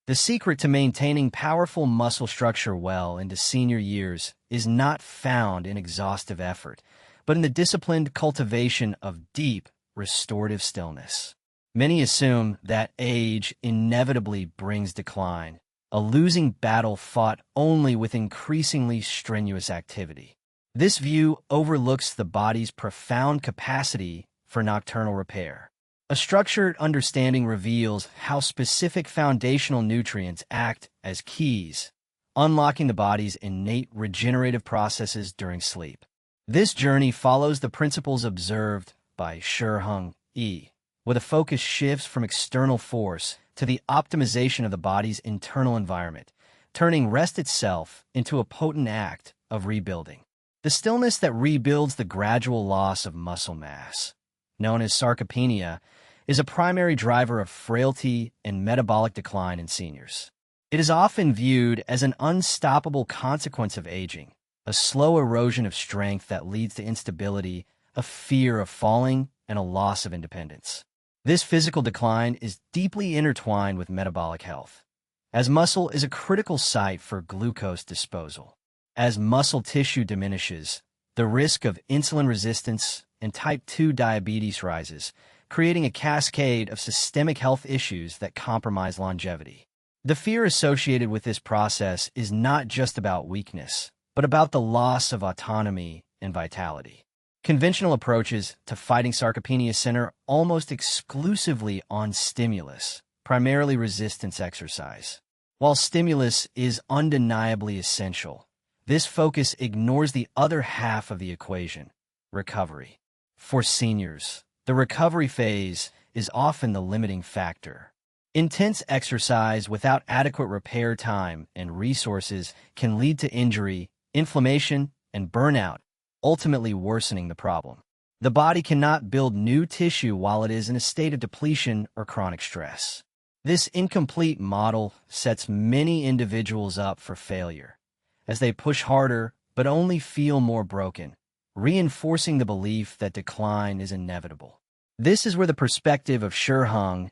The secret to maintaining powerful muscle structure well into senior years is not found in exhaustive effort, but in the disciplined cultivation of deep, restorative stillness. Many assume that age inevitably brings decline, a losing battle fought only with increasingly strenuous activity. This view overlooks the body's profound capacity for nocturnal repair. A structured understanding reveals how specific foundational nutrients act as keys, unlocking the body's innate regenerative processes during sleep. This journey follows the principles observed by Heng, where the focus shifts from external force to the optimization of the body's internal environment, turning rest itself into a potent act of rebuilding. The stillness that rebuilds the gradual loss of muscle mass, known as sarcopenia, is a primary driver of frailty and metabolic decline in seniors. It is often viewed as an unstoppable consequence of aging, a slow erosion of strength that leads to instability, a fear of falling, and a loss of independence. This physical decline is deeply intertwined with metabolic health, as muscle is a critical site for glucose disposal. As muscle tissue diminishes, the risk of insulin resistance and type 2 diabetes rises, creating a cascade of systemic health issues that compromise longevity. The fear associated with this process is not just about weakness, but about the loss of autonomy and vitality. Conventional approaches to fighting sarcopenia center almost exclusively on stimulus, primarily resistance exercise. While stimulus is undeniably essential, this focus ignores the other half of the equation, recovery. For seniors, the recovery phase is often the limiting factor. Intense exercise without adequate repair time and resources can lead to injury, inflammation, and burnout, ultimately worsening the problem. The body cannot build new tissue while it is in a state of depletion or chronic stress. This incomplete model sets many individuals up for failure, as they push harder but only feel more broken, reinforcing the belief that decline is inevitable. This is where the perspective of Heng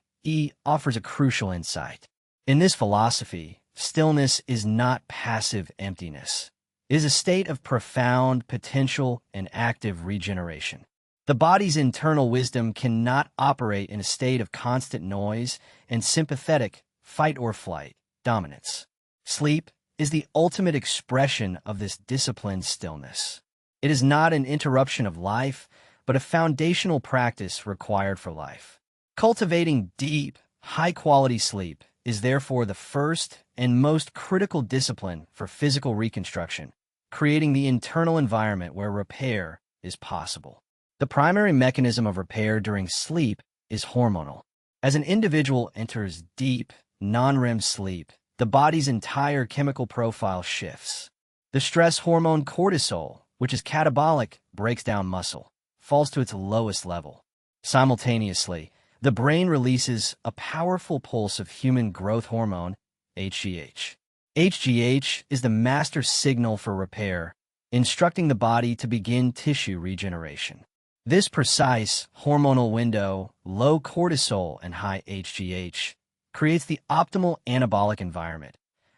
offers a crucial insight. In this philosophy, stillness is not passive emptiness. It is a state of profound potential and active regeneration. The body's internal wisdom cannot operate in a state of constant noise and sympathetic fight or flight dominance. Sleep is the ultimate expression of this disciplined stillness. It is not an interruption of life, but a foundational practice required for life. Cultivating deep, high-quality sleep is therefore the first and most critical discipline for physical reconstruction, creating the internal environment where repair is possible. The primary mechanism of repair during sleep is hormonal. As an individual enters deep, non-REM sleep, the body's entire chemical profile shifts. The stress hormone cortisol, which is catabolic, breaks down muscle, falls to its lowest level. Simultaneously, the brain releases a powerful pulse of human growth hormone, HGH. HGH is the master signal for repair, instructing the body to begin tissue regeneration. This precise hormonal window, low cortisol and high HGH, creates the optimal anabolic environment,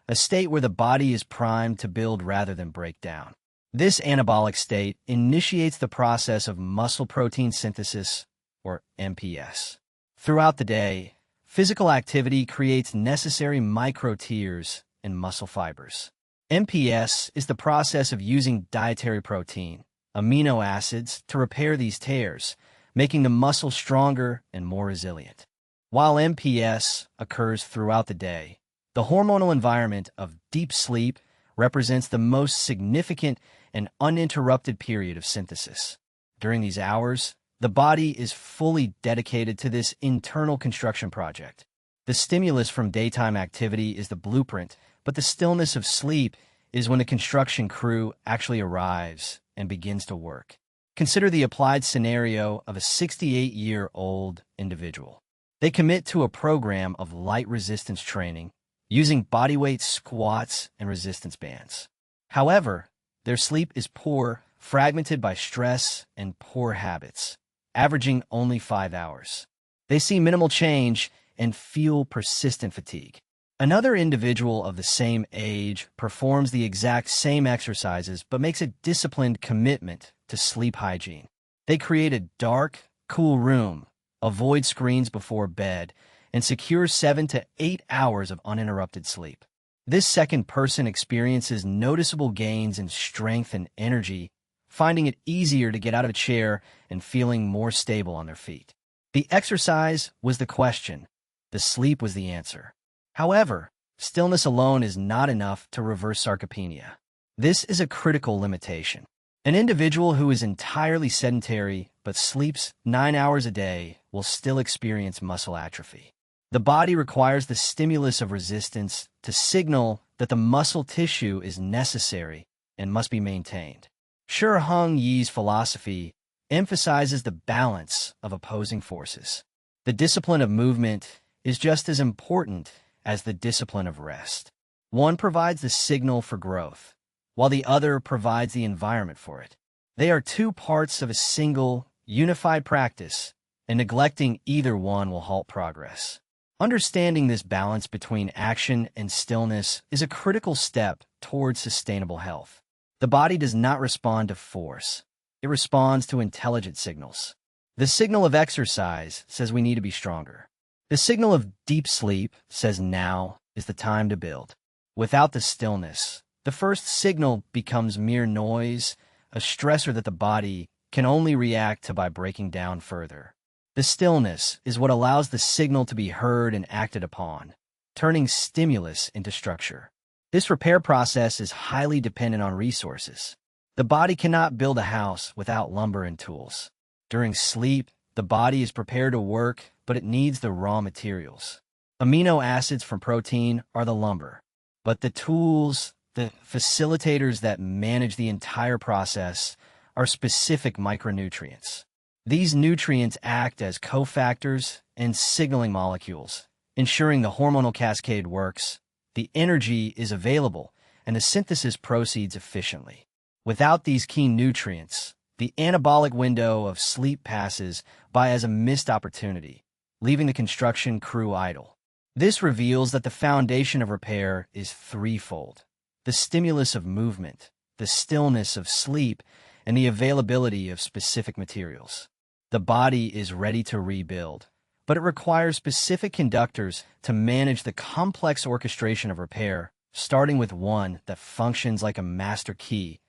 a state where the body is primed to build rather than break down. This anabolic state initiates the process of muscle protein synthesis, or MPS. Throughout the day, physical activity creates necessary microtears and muscle fibers. MPS is the process of using dietary protein, amino acids, to repair these tears, making the muscle stronger and more resilient. While MPS occurs throughout the day, the hormonal environment of deep sleep represents the most significant and uninterrupted period of synthesis. During these hours, the body is fully dedicated to this internal construction project. The stimulus from daytime activity is the blueprint, but the stillness of sleep is when the construction crew actually arrives and begins to work. Consider the applied scenario of a 68-year-old individual. They commit to a program of light resistance training using bodyweight squats and resistance bands. However, their sleep is poor, fragmented by stress and poor habits, averaging only 5 hours. They see minimal change and feel persistent fatigue. Another individual of the same age performs the exact same exercises but makes a disciplined commitment to sleep hygiene. They create a dark, cool room, avoid screens before bed, and secure 7 to 8 hours of uninterrupted sleep. This second person experiences noticeable gains in strength and energy, finding it easier to get out of a chair and feeling more stable on their feet. The exercise was the question. The sleep was the answer. However, stillness alone is not enough to reverse sarcopenia. This is a critical limitation. An individual who is entirely sedentary but sleeps 9 hours a day will still experience muscle atrophy. The body requires the stimulus of resistance to signal that the muscle tissue is necessary and must be maintained. Heng Yi's philosophy emphasizes the balance of opposing forces. The discipline of movement is just as important as the discipline of rest. One provides the signal for growth, while the other provides the environment for it. They are two parts of a single, unified practice, and neglecting either one will halt progress. Understanding this balance between action and stillness is a critical step towards sustainable health. The body does not respond to force. It responds to intelligent signals. The signal of exercise says we need to be stronger. The signal of deep sleep says now is the time to build. Without the stillness, the first signal becomes mere noise, a stressor that the body can only react to by breaking down further. The stillness is what allows the signal to be heard and acted upon, turning stimulus into structure. This repair process is highly dependent on resources. The body cannot build a house without lumber and tools. During sleep, the body is prepared to work, but it needs the raw materials. Amino acids from protein are the lumber, but the tools, the facilitators that manage the entire process, are specific micronutrients. These nutrients act as cofactors and signaling molecules, ensuring the hormonal cascade works, the energy is available, and the synthesis proceeds efficiently. Without these key nutrients, the anabolic window of sleep passes by as a missed opportunity, leaving the construction crew idle. This reveals that the foundation of repair is threefold: the stimulus of movement, the stillness of sleep, and the availability of specific materials. The body is ready to rebuild, but it requires specific conductors to manage the complex orchestration of repair, starting with one that functions like a master key,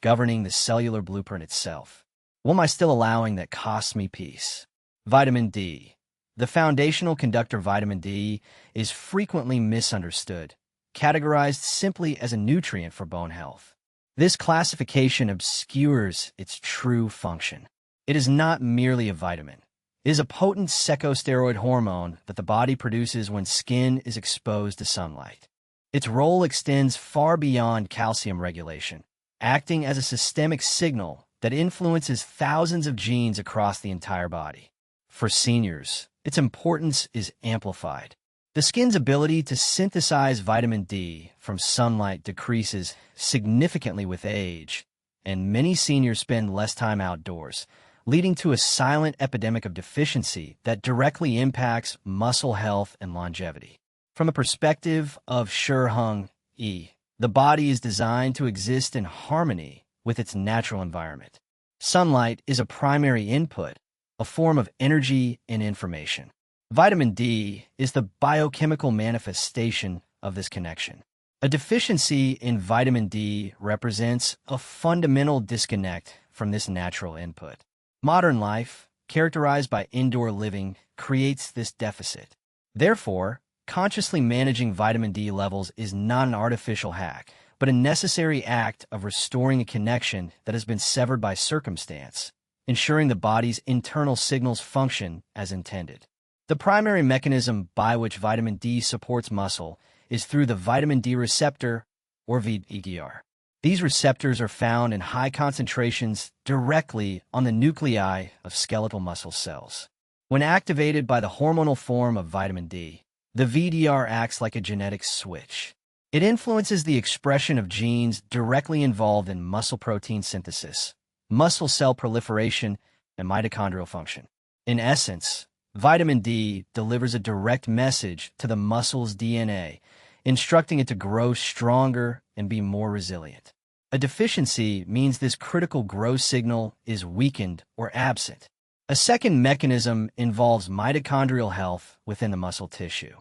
governing the cellular blueprint itself. What am I still allowing that costs me peace? Vitamin D. The foundational conductor vitamin D is frequently misunderstood, categorized simply as a nutrient for bone health. This classification obscures its true function. It is not merely a vitamin. It is a potent secosteroid hormone that the body produces when skin is exposed to sunlight. Its role extends far beyond calcium regulation, acting as a systemic signal that influences thousands of genes across the entire body. For seniors, its importance is amplified. The skin's ability to synthesize vitamin D from sunlight decreases significantly with age, and many seniors spend less time outdoors, leading to a silent epidemic of deficiency that directly impacts muscle health and longevity. From the perspective of Heng Yi, the body is designed to exist in harmony with its natural environment. Sunlight is a primary input, a form of energy and information. Vitamin D is the biochemical manifestation of this connection. A deficiency in vitamin D represents a fundamental disconnect from this natural input. Modern life, characterized by indoor living, creates this deficit. Therefore, consciously managing vitamin D levels is not an artificial hack, but a necessary act of restoring a connection that has been severed by circumstance, ensuring the body's internal signals function as intended. The primary mechanism by which vitamin D supports muscle is through the vitamin D receptor, or VDR. These receptors are found in high concentrations directly on the nuclei of skeletal muscle cells. When activated by the hormonal form of vitamin D, the VDR acts like a genetic switch. It influences the expression of genes directly involved in muscle protein synthesis, muscle cell proliferation, and mitochondrial function. In essence, Vitamin D delivers a direct message to the muscle's DNA, instructing it to grow stronger and be more resilient. A deficiency means this critical growth signal is weakened or absent. A second mechanism involves mitochondrial health within the muscle tissue.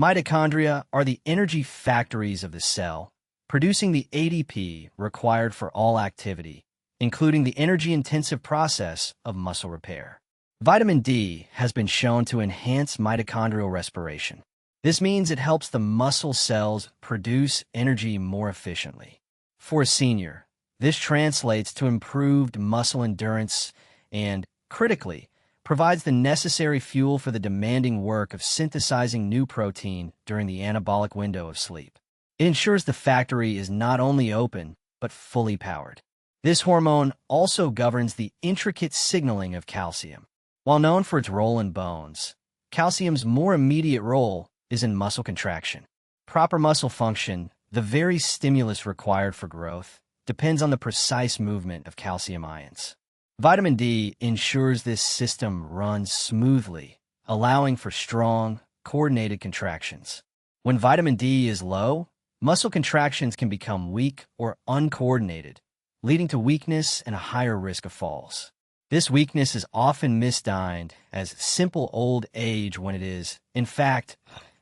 Mitochondria are the energy factories of the cell, producing the ADP required for all activity, including the energy-intensive process of muscle repair. Vitamin D has been shown to enhance mitochondrial respiration. This means it helps the muscle cells produce energy more efficiently. For a senior, this translates to improved muscle endurance and, critically, provides the necessary fuel for the demanding work of synthesizing new protein during the anabolic window of sleep. It ensures the factory is not only open, but fully powered. This hormone also governs the intricate signaling of calcium. While known for its role in bones, calcium's more immediate role is in muscle contraction. Proper muscle function, the very stimulus required for growth, depends on the precise movement of calcium ions. Vitamin D ensures this system runs smoothly, allowing for strong, coordinated contractions. When vitamin D is low, muscle contractions can become weak or uncoordinated, leading to weakness and a higher risk of falls. This weakness is often misdiagnosed as simple old age when it is, in fact,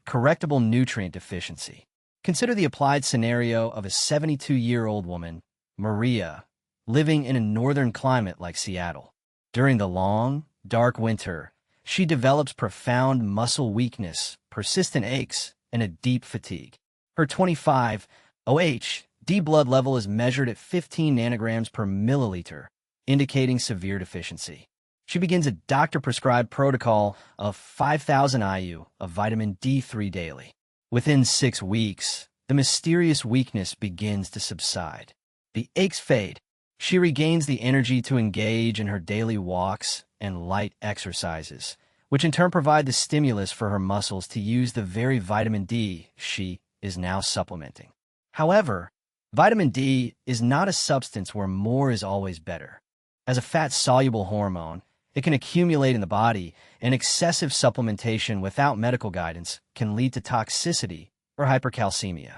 correctable nutrient deficiency. Consider the applied scenario of a 72-year-old woman, Maria, living in a northern climate like Seattle. During the long, dark winter, she develops profound muscle weakness, persistent aches, and a deep fatigue. Her 25 OH-D blood level is measured at 15 nanograms per milliliter, indicating severe deficiency. She begins a doctor-prescribed protocol of 5,000 IU of vitamin D3 daily. Within 6 weeks, the mysterious weakness begins to subside. The aches fade. She regains the energy to engage in her daily walks and light exercises, which in turn provide the stimulus for her muscles to use the very vitamin D she is now supplementing. However, vitamin D is not a substance where more is always better. As a fat-soluble hormone, it can accumulate in the body, and excessive supplementation without medical guidance can lead to toxicity or hypercalcemia.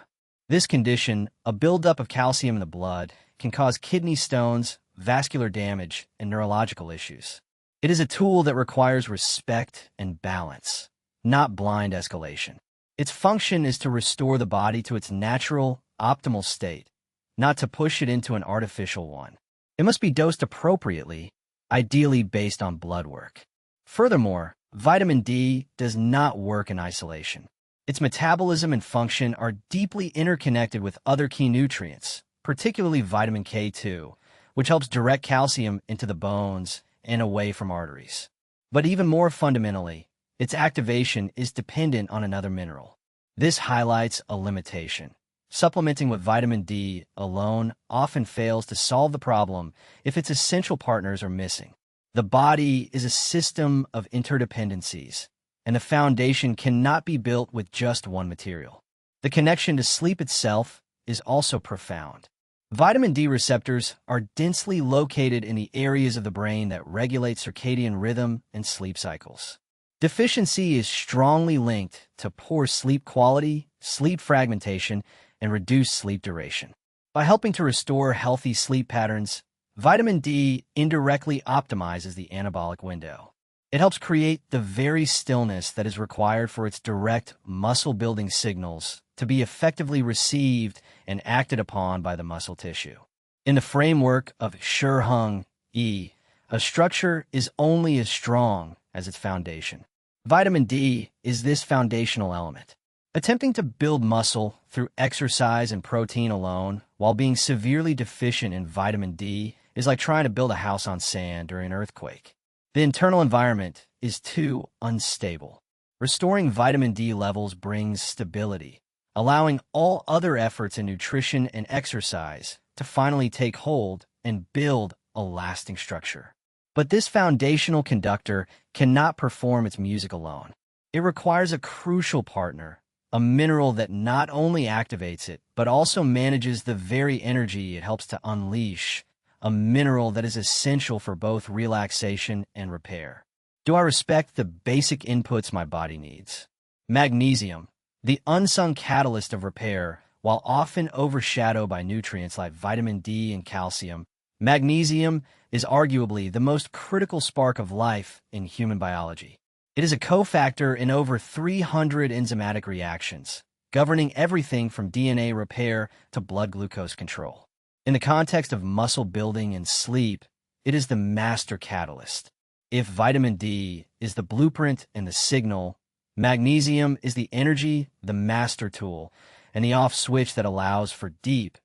This condition, a buildup of calcium in the blood, can cause kidney stones, vascular damage, and neurological issues. It is a tool that requires respect and balance, not blind escalation. Its function is to restore the body to its natural, optimal state, not to push it into an artificial one. It must be dosed appropriately, ideally based on blood work. Furthermore, vitamin D does not work in isolation. Its metabolism and function are deeply interconnected with other key nutrients, particularly vitamin K2, which helps direct calcium into the bones and away from arteries. But even more fundamentally, its activation is dependent on another mineral. This highlights a limitation. Supplementing with vitamin D alone often fails to solve the problem if its essential partners are missing. The body is a system of interdependencies, and the foundation cannot be built with just one material. The connection to sleep itself is also profound. Vitamin D receptors are densely located in the areas of the brain that regulate circadian rhythm and sleep cycles. Deficiency is strongly linked to poor sleep quality, sleep fragmentation, and reduced sleep duration. By helping to restore healthy sleep patterns, vitamin D indirectly optimizes the anabolic window. It helps create the very stillness that is required for its direct muscle-building signals to be effectively received and acted upon by the muscle tissue. In the framework of Heng, a structure is only as strong as its foundation. Vitamin D is this foundational element. Attempting to build muscle through exercise and protein alone while being severely deficient in vitamin D is like trying to build a house on sand during an earthquake. The internal environment is too unstable. Restoring vitamin D levels brings stability, allowing all other efforts in nutrition and exercise to finally take hold and build a lasting structure. But this foundational conductor cannot perform its music alone. It requires a crucial partner, a mineral that not only activates it, but also manages the very energy it helps to unleash, a mineral that is essential for both relaxation and repair. Do I respect the basic inputs my body needs? Magnesium, the unsung catalyst of repair, while often overshadowed by nutrients like vitamin D and calcium, magnesium is arguably the most critical spark of life in human biology. It is a cofactor in over 300 enzymatic reactions, governing everything from DNA repair to blood glucose control. In the context of muscle building and sleep, it is the master catalyst. If vitamin D is the blueprint and the signal, magnesium is the energy, the master tool, and the off switch that allows for deep,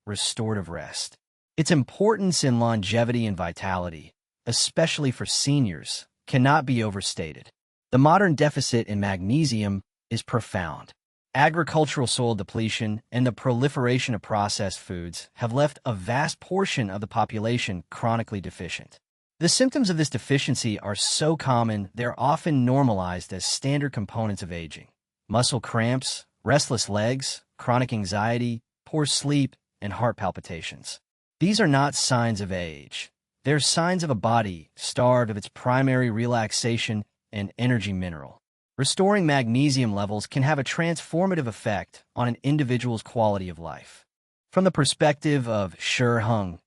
restorative rest. Its importance in longevity and vitality, especially for seniors, cannot be overstated. The modern deficit in magnesium is profound. Agricultural soil depletion and the proliferation of processed foods have left a vast portion of the population chronically deficient. The symptoms of this deficiency are so common they're often normalized as standard components of aging. Muscle cramps, restless legs, chronic anxiety, poor sleep, and heart palpitations. These are not signs of age. They're signs of a body starved of its primary relaxation and energy mineral. Restoring magnesium levels can have a transformative effect on an individual's quality of life. From the perspective of Heng,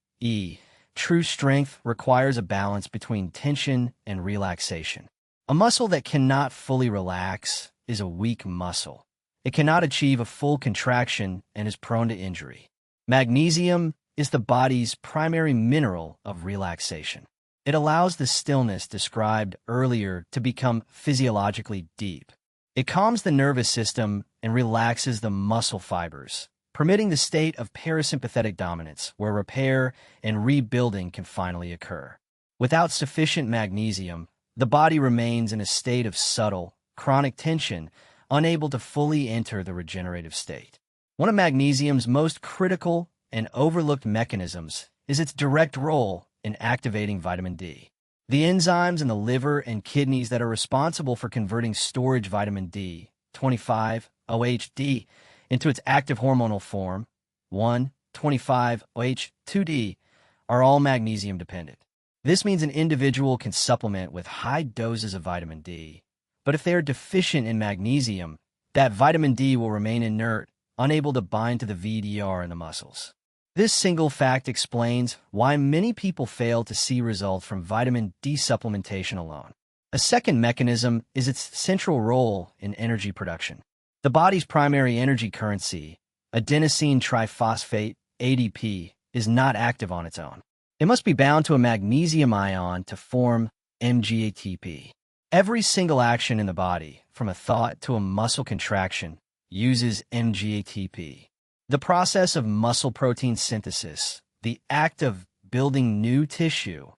true strength requires a balance between tension and relaxation. A muscle that cannot fully relax is a weak muscle. It cannot achieve a full contraction and is prone to injury. Magnesium is the body's primary mineral of relaxation. It allows the stillness described earlier to become physiologically deep. It calms the nervous system and relaxes the muscle fibers, permitting the state of parasympathetic dominance, where repair and rebuilding can finally occur. Without sufficient magnesium, the body remains in a state of subtle, chronic tension, unable to fully enter the regenerative state. One of magnesium's most critical and overlooked mechanisms is its direct role in activating vitamin D. The enzymes in the liver and kidneys that are responsible for converting storage vitamin D, 25-OH-D, into its active hormonal form, 1,25-OH-2D, are all magnesium dependent. This means an individual can supplement with high doses of vitamin D, but if they are deficient in magnesium, that vitamin D will remain inert, unable to bind to the VDR in the muscles. This single fact explains why many people fail to see results from vitamin D supplementation alone. A second mechanism is its central role in energy production. The body's primary energy currency, adenosine triphosphate, ADP, is not active on its own. It must be bound to a magnesium ion to form MGATP. Every single action in the body, from a thought to a muscle contraction, uses MGATP. The process of muscle protein synthesis, the act of building new tissue,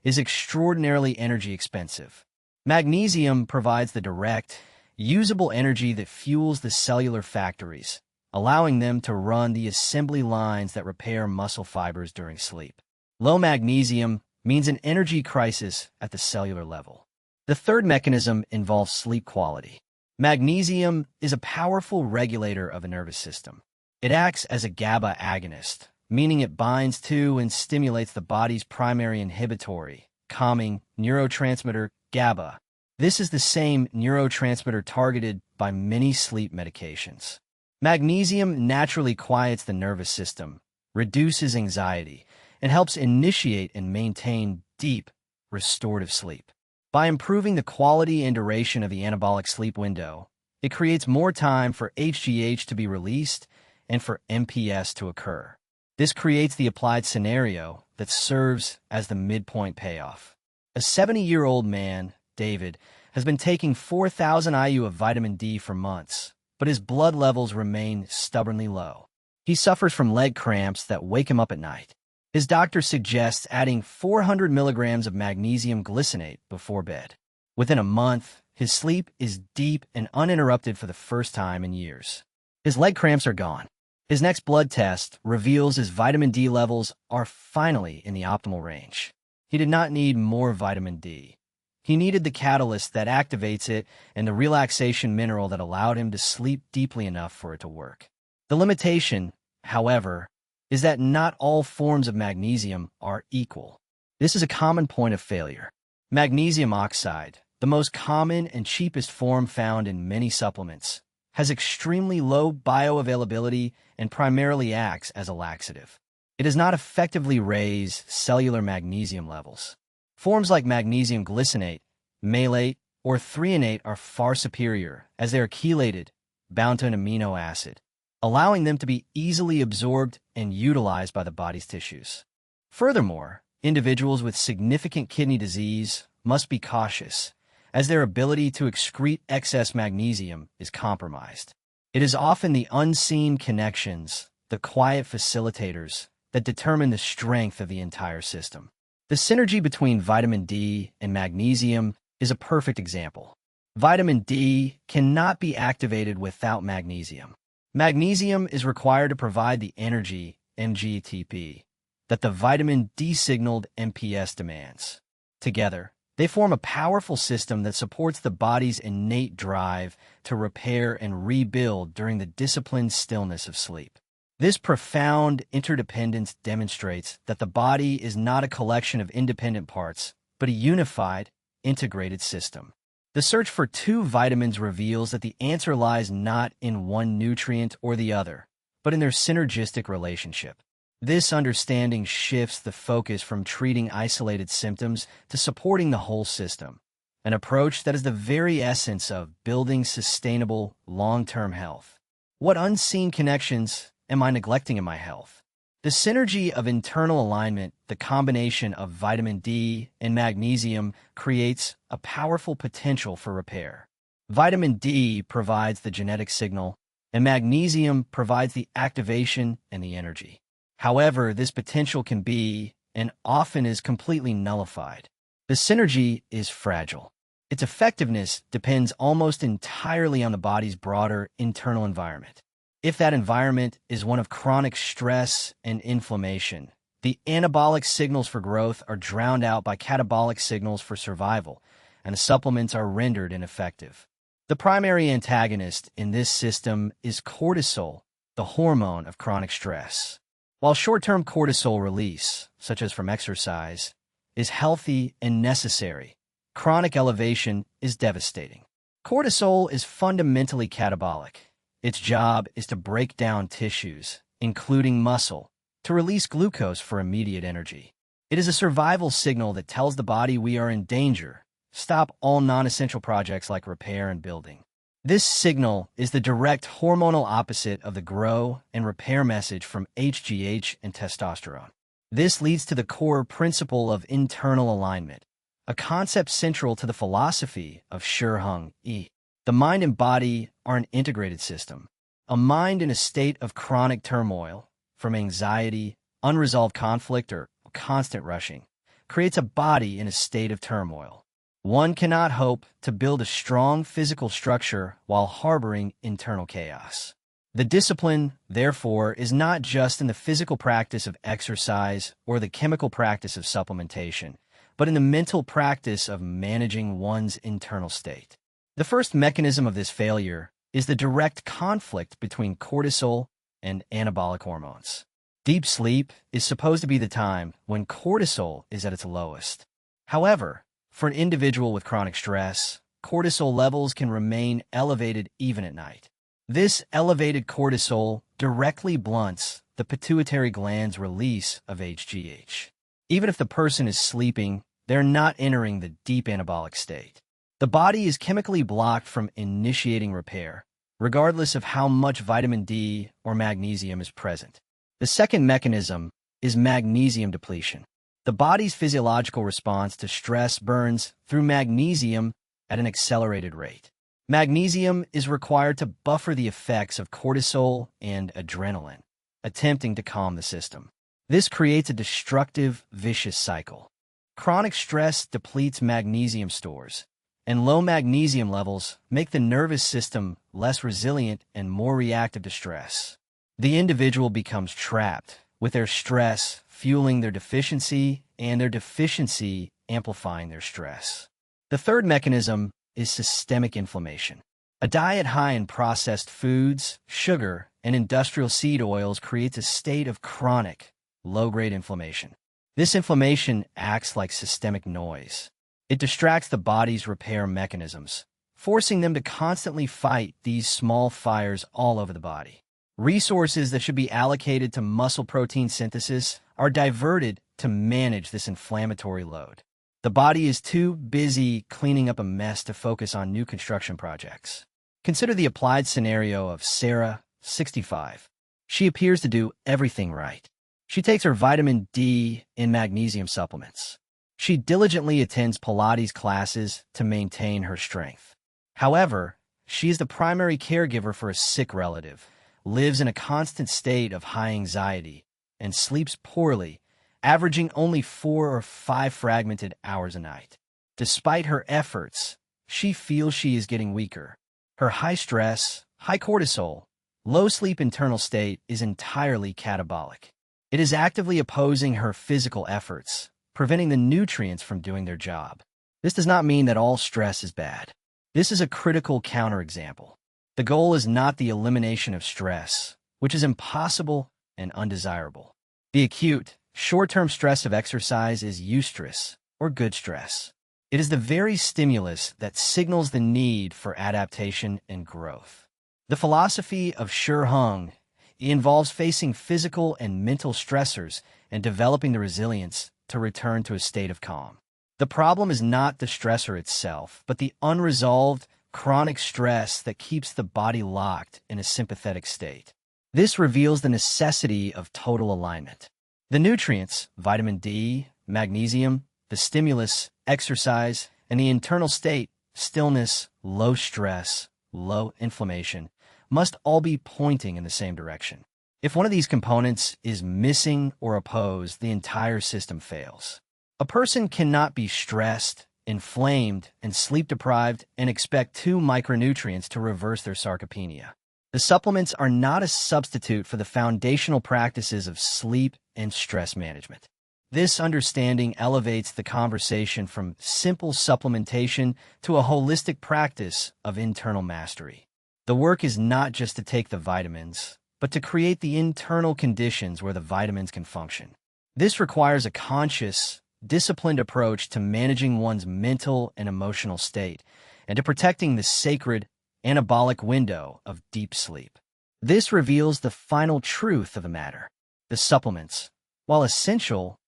is extraordinarily energy expensive. Magnesium provides the direct, usable energy that fuels the cellular factories, allowing them to run the assembly lines that repair muscle fibers during sleep. Low magnesium means an energy crisis at the cellular level. The third mechanism involves sleep quality. Magnesium is a powerful regulator of the nervous system. It acts as a GABA agonist, meaning it binds to and stimulates the body's primary inhibitory, calming neurotransmitter GABA. This is the same neurotransmitter targeted by many sleep medications. Magnesium naturally quiets the nervous system, reduces anxiety, and helps initiate and maintain deep, restorative sleep. By improving the quality and duration of the anabolic sleep window, it creates more time for HGH to be released and for MPS to occur. This creates the applied scenario that serves as the midpoint payoff. A 70-year-old man, David, has been taking 4,000 IU of vitamin D for months, but his blood levels remain stubbornly low. He suffers from leg cramps that wake him up at night. His doctor suggests adding 400 milligrams of magnesium glycinate before bed. Within a month, his sleep is deep and uninterrupted for the first time in years. His leg cramps are gone. His next blood test reveals his vitamin D levels are finally in the optimal range. He did not need more vitamin D. He needed the catalyst that activates it and the relaxation mineral that allowed him to sleep deeply enough for it to work. The limitation, however, is that not all forms of magnesium are equal. This is a common point of failure. Magnesium oxide, the most common and cheapest form found in many supplements, has extremely low bioavailability and primarily acts as a laxative. It does not effectively raise cellular magnesium levels. Forms like magnesium glycinate, malate, or threonate are far superior as they are chelated, bound to an amino acid, allowing them to be easily absorbed and utilized by the body's tissues. Furthermore, individuals with significant kidney disease must be cautious, as their ability to excrete excess magnesium is compromised. It is often the unseen connections, the quiet facilitators, that determine the strength of the entire system. The synergy between vitamin D and magnesium is a perfect example. Vitamin D cannot be activated without magnesium. Magnesium is required to provide the energy, MGTP, that the vitamin D-signaled MPS demands. Together, they form a powerful system that supports the body's innate drive to repair and rebuild during the disciplined stillness of sleep. This profound interdependence demonstrates that the body is not a collection of independent parts, but a unified, integrated system. The search for two vitamins reveals that the answer lies not in one nutrient or the other, but in their synergistic relationship. This understanding shifts the focus from treating isolated symptoms to supporting the whole system, an approach that is the very essence of building sustainable, long-term health. What unseen connections am I neglecting in my health? The synergy of internal alignment, the combination of vitamin D and magnesium, creates a powerful potential for repair. Vitamin D provides the genetic signal, and magnesium provides the activation and the energy. However, this potential can be, and often is, completely nullified. The synergy is fragile. Its effectiveness depends almost entirely on the body's broader internal environment. If that environment is one of chronic stress and inflammation, the anabolic signals for growth are drowned out by catabolic signals for survival, and the supplements are rendered ineffective. The primary antagonist in this system is cortisol, the hormone of chronic stress. While short-term cortisol release, such as from exercise, is healthy and necessary, chronic elevation is devastating. Cortisol is fundamentally catabolic. Its job is to break down tissues, including muscle, to release glucose for immediate energy. It is a survival signal that tells the body we are in danger. Stop all non-essential projects like repair and building. This signal is the direct hormonal opposite of the grow and repair message from HGH and testosterone. This leads to the core principle of internal alignment, a concept central to the philosophy of Heng. The mind and body are an integrated system. A mind in a state of chronic turmoil, from anxiety, unresolved conflict, or constant rushing, creates a body in a state of turmoil. One cannot hope to build a strong physical structure while harboring internal chaos. The discipline, therefore, is not just in the physical practice of exercise or the chemical practice of supplementation, but in the mental practice of managing one's internal state. The first mechanism of this failure is the direct conflict between cortisol and anabolic hormones. Deep sleep is supposed to be the time when cortisol is at its lowest. However, for an individual with chronic stress, cortisol levels can remain elevated even at night. This elevated cortisol directly blunts the pituitary gland's release of HGH. Even if the person is sleeping, they're not entering the deep anabolic state. The body is chemically blocked from initiating repair, regardless of how much vitamin D or magnesium is present. The second mechanism is magnesium depletion. The body's physiological response to stress burns through magnesium at an accelerated rate. Magnesium is required to buffer the effects of cortisol and adrenaline, attempting to calm the system. This creates a destructive, vicious cycle. Chronic stress depletes magnesium stores, and low magnesium levels make the nervous system less resilient and more reactive to stress. The individual becomes trapped, with their stress fueling their deficiency and their deficiency amplifying their stress. The third mechanism is systemic inflammation. A diet high in processed foods, sugar, and industrial seed oils creates a state of chronic, low-grade inflammation. This inflammation acts like systemic noise. It distracts the body's repair mechanisms, forcing them to constantly fight these small fires all over the body. Resources that should be allocated to muscle protein synthesis are diverted to manage this inflammatory load. The body is too busy cleaning up a mess to focus on new construction projects. Consider the applied scenario of Sarah, 65. She appears to do everything right. She takes her vitamin D and magnesium supplements. She diligently attends Pilates classes to maintain her strength. However, she is the primary caregiver for a sick relative, lives in a constant state of high anxiety, and sleeps poorly, averaging only 4 or 5 fragmented hours a night. Despite her efforts, she feels she is getting weaker. Her high stress, high cortisol, low sleep internal state is entirely catabolic. It is actively opposing her physical efforts, preventing the nutrients from doing their job. This does not mean that all stress is bad. This is a critical counterexample. The goal is not the elimination of stress, which is impossible and undesirable. The acute, short-term stress of exercise is eustress, or good stress. It is the very stimulus that signals the need for adaptation and growth. The philosophy of Heng involves facing physical and mental stressors and developing the resilience to return to a state of calm. The problem is not the stressor itself, but the unresolved, chronic stress that keeps the body locked in a sympathetic state. This reveals the necessity of total alignment. The nutrients, vitamin D, magnesium, the stimulus, exercise, and the internal state, stillness, low stress, low inflammation, must all be pointing in the same direction. If one of these components is missing or opposed, the entire system fails. A person cannot be stressed, inflamed, and sleep-deprived and expect 2 micronutrients to reverse their sarcopenia. The supplements are not a substitute for the foundational practices of sleep and stress management. This understanding elevates the conversation from simple supplementation to a holistic practice of internal mastery. The work is not just to take the vitamins, but to create the internal conditions where the vitamins can function. This requires a conscious, disciplined approach to managing one's mental and emotional state and to protecting the sacred, anabolic window of deep sleep. This reveals the final truth of the matter. The supplements, while essential,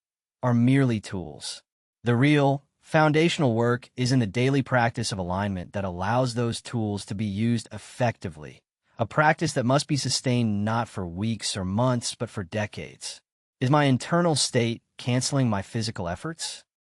are merely tools. The real, foundational work is in the daily practice of alignment that allows those tools to be used effectively, a practice that must be sustained not for weeks or months, but for decades. Is my internal state canceling my physical efforts?